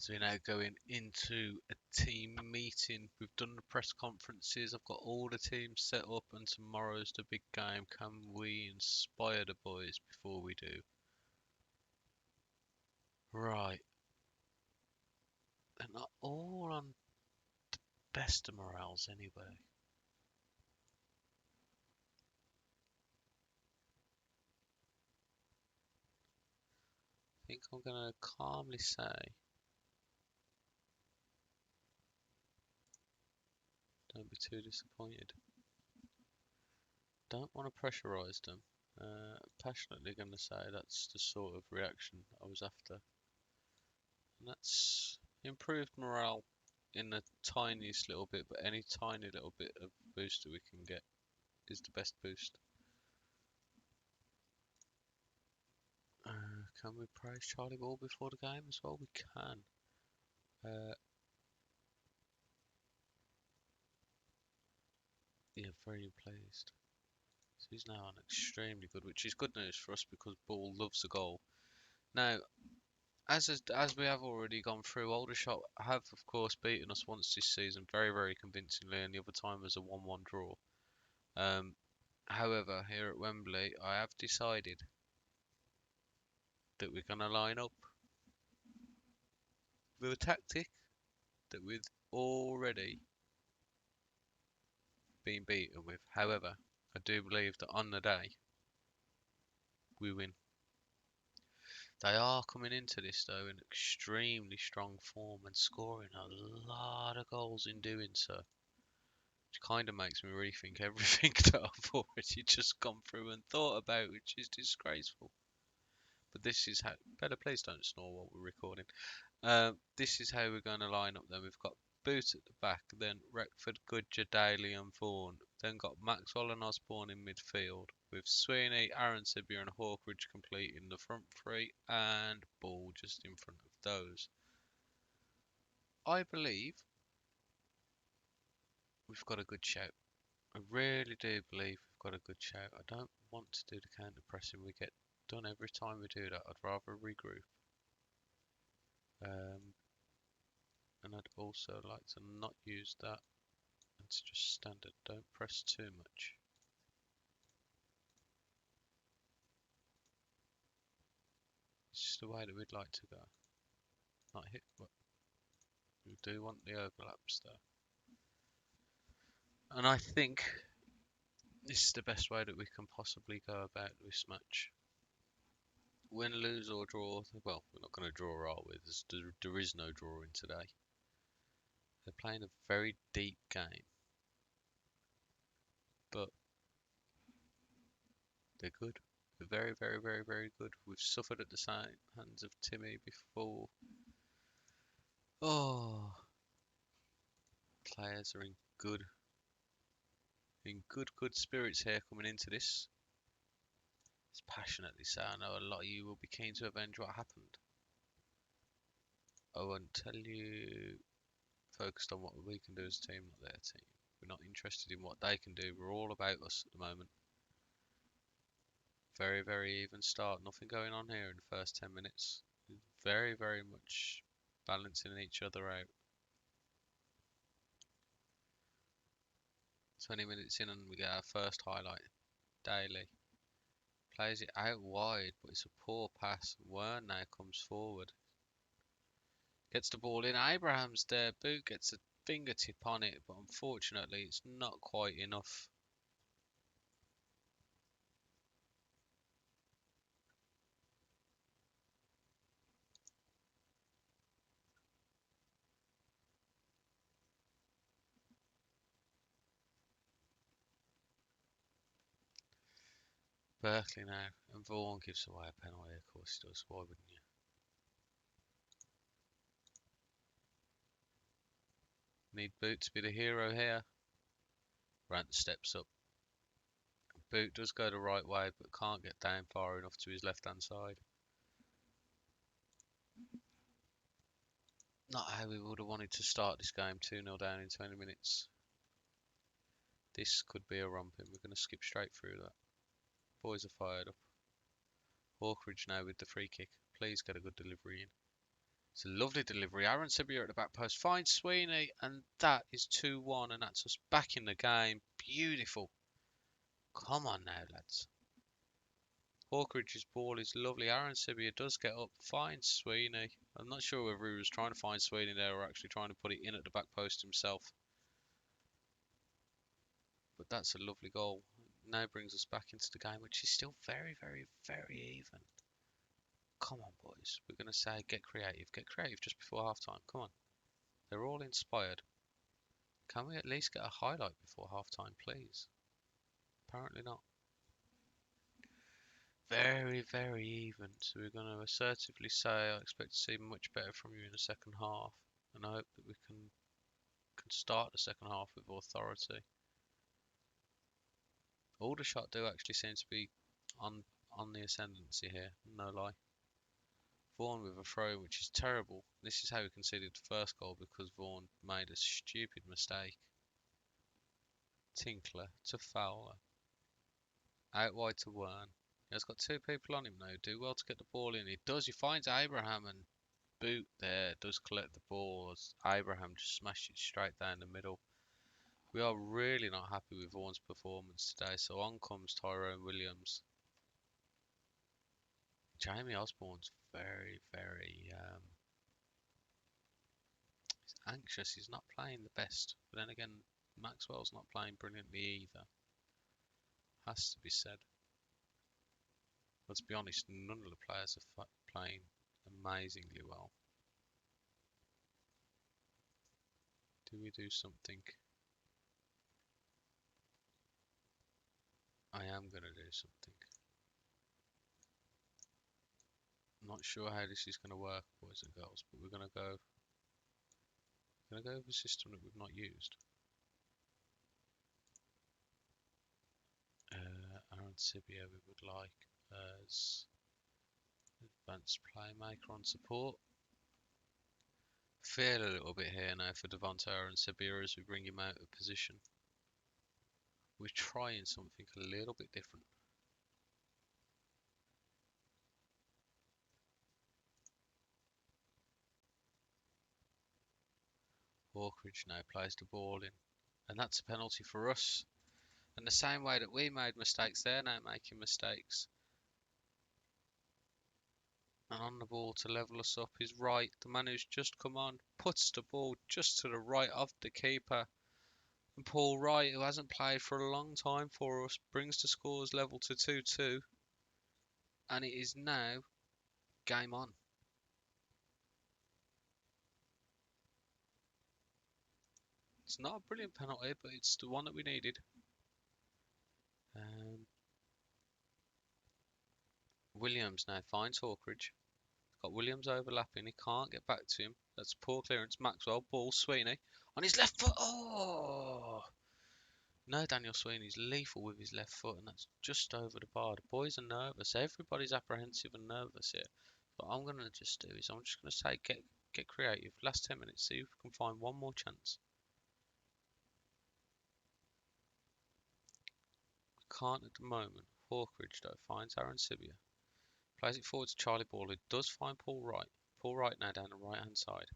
So we're now going into a team meeting. We've done the press conferences. I've got all the teams set up, and tomorrow's the big game. Can we inspire the boys before we do? Right. They're not all on the best of morales anyway. I think I'm going to calmly say, don't be too disappointed. Don't want to pressurise them. Passionately going to say that's the sort of reaction I was after. And that's improved morale in the tiniest little bit, but any tiny little bit of boost that we can get is the best boost. Can we praise Charlie Ball before the game as well? We can. Yeah, very pleased. So he's now on extremely good, which is good news for us because Ball loves a goal. Now, as we have already gone through, Aldershot have of course beaten us once this season, very convincingly, and the other time was a 1-1 draw. However, here at Wembley, I have decided that we're going to line up with a tactic that we've already been beaten with. However, I do believe that on the day, we win. They are coming into this though in extremely strong form and scoring a lot of goals in doing so. Which kind of makes me rethink everything that I've already just gone through and thought about, which is disgraceful. But this is how. Better please don't snore while we're recording. This is how we're going to line up then. We've got Boot at the back, then Retford, Goodger, Daly and Vaughan. Then got Maxwell and Osborne in midfield, with Sweeney, Aaron Sibbier and Hawkridge completing the front three, and Ball just in front of those. I believe we've got a good shout. I really do believe we've got a good shout. I don't want to do the counter pressing we get done every time we do that. I'd rather regroup. And I'd also like to not use that. It's just standard. Don't press too much. It's just the way that we'd like to go. Not hit, but we do want the overlaps though. And I think this is the best way that we can possibly go about this match. Win, lose or draw, well, we're not going to draw, are we? There is no drawing today. They're playing a very deep game. But they're good. They're very good. We've suffered at the hands of Timmy before. Oh, players are in good spirits here coming into this. It's passionately so. I know a lot of you will be keen to avenge what happened. I won't tell you focused on what we can do as a team, not their team. We're not interested in what they can do. We're all about us at the moment. Very even start. Nothing going on here in the first 10 minutes. Very much balancing each other out. 20 minutes in and we get our first highlight. Daly plays it out wide, but it's a poor pass. Wern now comes forward. Gets the ball in. Abraham's there. Boot gets a fingertip on it, but unfortunately it's not quite enough. Berkeley now, and Vaughan gives away a penalty. Of course he does. Why wouldn't you? Need Boot to be the hero here. Grant steps up. Boot does go the right way, but can't get down far enough to his left-hand side. Not how we would have wanted to start this game. 2-0 down in 20 minutes. This could be a romping. We're going to skip straight through that. Boys are fired up. Hawkridge now with the free kick. Please get a good delivery in. It's a lovely delivery. Aaron Sibier at the back post finds Sweeney, and that is 2-1, and that's us back in the game. Beautiful. Come on now, lads. Hawkridge's ball is lovely. Aaron Sibier does get up, finds Sweeney. I'm not sure whether he was trying to find Sweeney there or actually trying to put it in at the back post himself. But that's a lovely goal. Now brings us back into the game, which is still very, very, very even. Come on, boys. We're going to say get creative. Get creative just before half time. Come on. They're all inspired. Can we at least get a highlight before half time, please? Apparently not. Very, very even. So we're going to assertively say I expect to see much better from you in the second half. And I hope that we can start the second half with authority. Aldershot do actually seem to be on the ascendancy here, no lie. Vaughan with a throw, which is terrible. This is how we conceded the first goal because Vaughan made a stupid mistake. Tinkler to Fowler. Out wide to Wern. He has got two people on him now. Do well to get the ball in. He does. He finds Abraham and boot there. Does collect the ball as Abraham just smashed it straight down the middle. We are really not happy with Vaughan's performance today. So on comes Tyrone Williams. Jamie Osborne's very, very he's anxious. He's not playing the best. But then again, Maxwell's not playing brilliantly either. Has to be said. Let's be honest, none of the players are playing amazingly well. Do we do something? I am going to do something. I'm not sure how this is going to work, boys and girls, but we're going to go with a system that we've not used. Aaron Sibier we would like as advanced playmaker on support. Feel a little bit here now for Devonta Aaron Sibier as we bring him out of position. We're trying something a little bit different. Hawkridge now plays the ball in, and that's a penalty for us. And the same way that we made mistakes, they're now making mistakes. And on the ball to level us up is Wright, the man who's just come on, puts the ball just to the right of the keeper. And Paul Wright, who hasn't played for a long time for us, brings the scores level to 2-2. And it is now game on. It's not a brilliant penalty, but it's the one that we needed. Williams now finds Hawkridge. Got Williams overlapping. He can't get back to him. That's poor clearance. Maxwell. Ball. Sweeney. On his left foot. Oh! No, Daniel Sweeney's lethal with his left foot, and that's just over the bar. The boys are nervous. Everybody's apprehensive and nervous here. What I'm going to just do is I'm just going to say get creative. Last 10 minutes. See if we can find one more chance. We can't at the moment. Hawkridge, though, finds Aaron Sibier. Plays it forward to Charlie Ball, who does find Paul Wright. Paul Wright now down the right-hand side.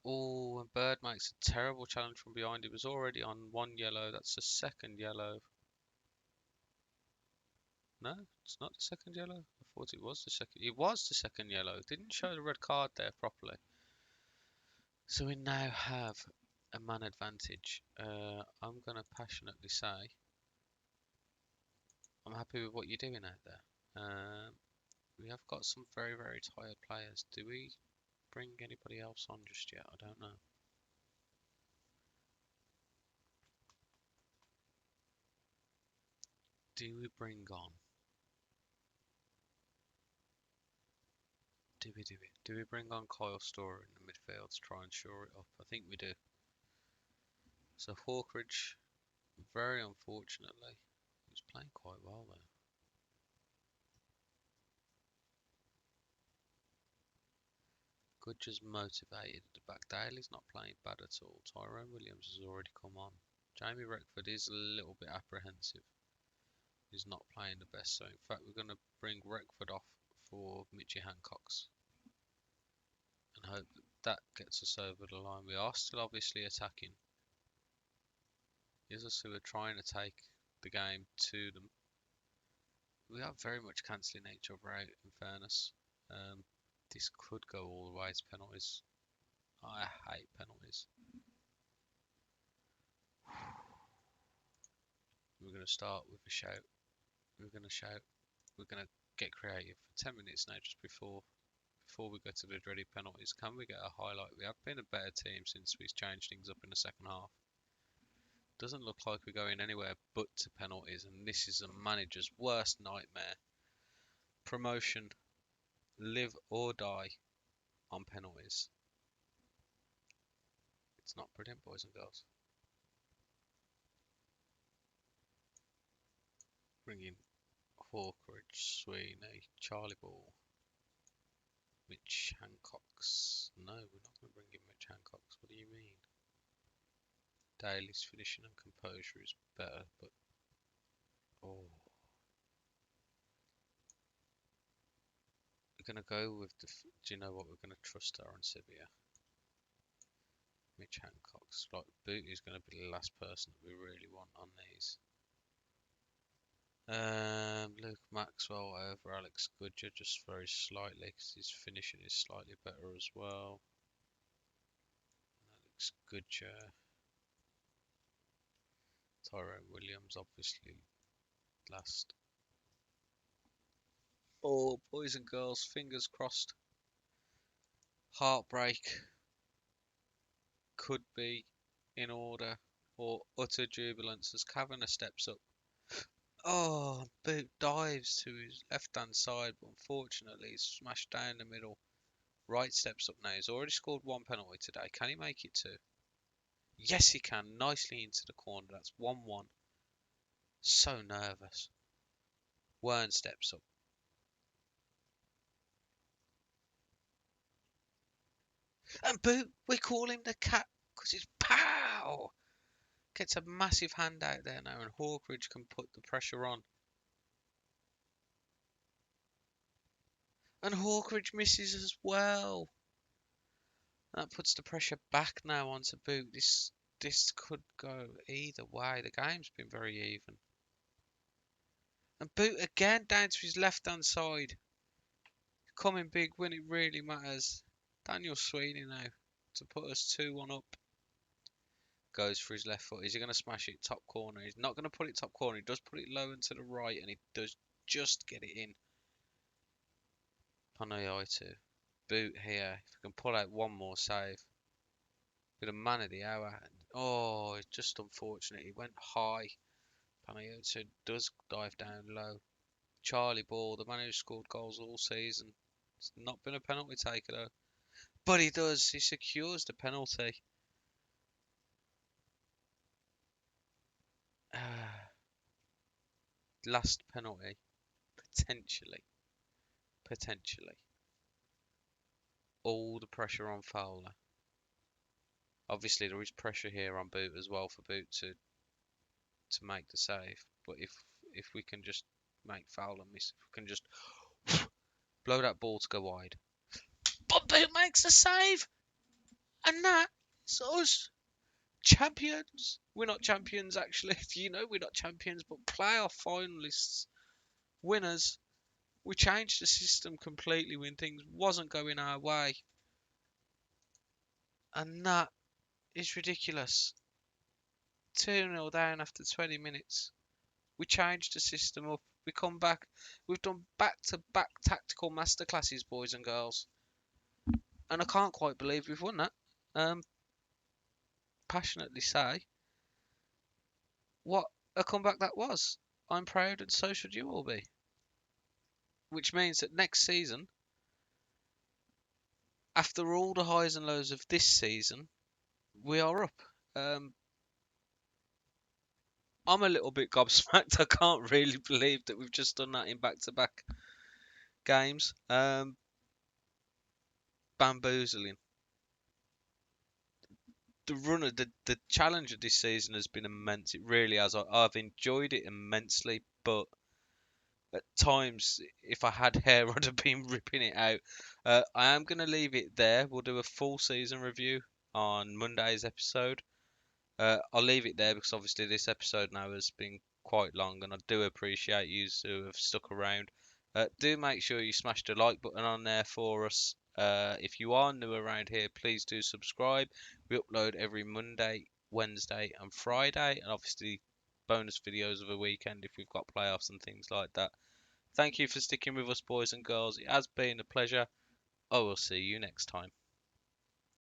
Oh, and Bird makes a terrible challenge from behind. He was already on one yellow. That's the second yellow. No, it's not the second yellow. I thought it was the second. It was the second yellow. Didn't show the red card there properly. So we now have a man advantage. I'm going to passionately say I'm happy with what you're doing out there. We have got some very, very tired players. Do we bring anybody else on just yet? I don't know. Do we bring on? Do we do it? Do we bring on Kyle Storer in the midfield to try and shore it up? I think we do. So Hawkridge, very unfortunately, he's playing quite well there. Goodger's motivated at the back. Daly's not playing bad at all. Tyrone Williams has already come on. Jamie Reckford is a little bit apprehensive. He's not playing the best, so in fact we're going to bring Reckford off for Mitchie Hancock's. I hope that gets us over the line. We are still obviously attacking. It's us who are trying to take the game to them. We are very much cancelling each other out, in fairness. This could go all the way to penalties. I hate penalties. We're going to start with a shout. We're going to shout. We're going to get creative. 10 minutes now, just before we go to the dreaded penalties. Can we get a highlight? We have been a better team since we've changed things up in the second half. Doesn't look like we're going anywhere but to penalties, and this is a manager's worst nightmare. Promotion, live or die on penalties. It's not brilliant, boys and girls. Bringing Hawkridge, Sweeney, Charlie Ball, Mitch Hancock's. No, we're not going to bring in Mitch Hancock's. What do you mean? Daly's finishing and composure is better, but oh, we're going to go with the. Do you know what? We're going to trust our on Sevilla. Mitch Hancock's. Like, Booty's going to be the last person that we really want on these. Luke Maxwell over Alex Goodger just very slightly because his finishing is slightly better as well. Alex Goodger. Tyrone Williams obviously last. Oh, boys and girls, fingers crossed. Heartbreak could be in order, or utter jubilance as Kavanagh steps up. Oh, Boot dives to his left-hand side, but unfortunately he's smashed down the middle. Wright steps up now. He's already scored one penalty today. Can he make it two? Yes, he can. Nicely into the corner. That's 1-1. So nervous. Wern steps up. And Boot, we call him the cat because it's pow! Gets a massive hand out there now, and Hawkridge can put the pressure on. And Hawkridge misses as well. That puts the pressure back now onto Boot. This could go either way. The game's been very even. And Boot again down to his left-hand side. Coming big when it really matters. Daniel Sweeney now to put us 2-1 up. Goes for his left foot. Is he going to smash it top corner? He's not going to put it top corner. He does put it low and to the right, and he does just get it in. Panayiotou. Boot here. If we can pull out one more save. Be the man of the hour. Oh, it's just unfortunate. He went high. Panayiotou does dive down low. Charlie Ball, the man who scored goals all season. It's not been a penalty taker though. But he does. He secures the penalty. Last penalty. Potentially. All the pressure on Fowler. Obviously there is pressure here on Boot as well for Boot to make the save. But if we can just make Fowler miss, if we can just blow that ball to go wide. But Boot makes the save! And that's us. Champions. We're not champions actually. You know we're not champions, but playoff finalists. Winners. We changed the system completely when things wasn't going our way. And that is ridiculous. 2-0 down after 20 minutes. We changed the system up. We come back. We've done back-to-back tactical masterclasses, boys and girls. And I can't quite believe we've won that. Passionately say what a comeback that was. I'm proud and so should you all be. Which means that next season, after all the highs and lows of this season, we are up. I'm a little bit gobsmacked. I can't really believe that we've just done that in back-to-back games. Bamboozling. The challenge of this season has been immense. It really has. I've enjoyed it immensely, but At times, if I had hair, I'd have been ripping it out. I am going to leave it there. We'll do a full season review on Monday's episode. I'll leave it there because obviously this episode now has been quite long, and I do appreciate you who have stuck around. Do make sure you smash the like button on there for us. If you are new around here, please do subscribe. We upload every Monday, Wednesday, and Friday, and obviously bonus videos of the weekend if we've got playoffs and things like that. Thank you for sticking with us, boys and girls. It has been a pleasure. I will see you next time.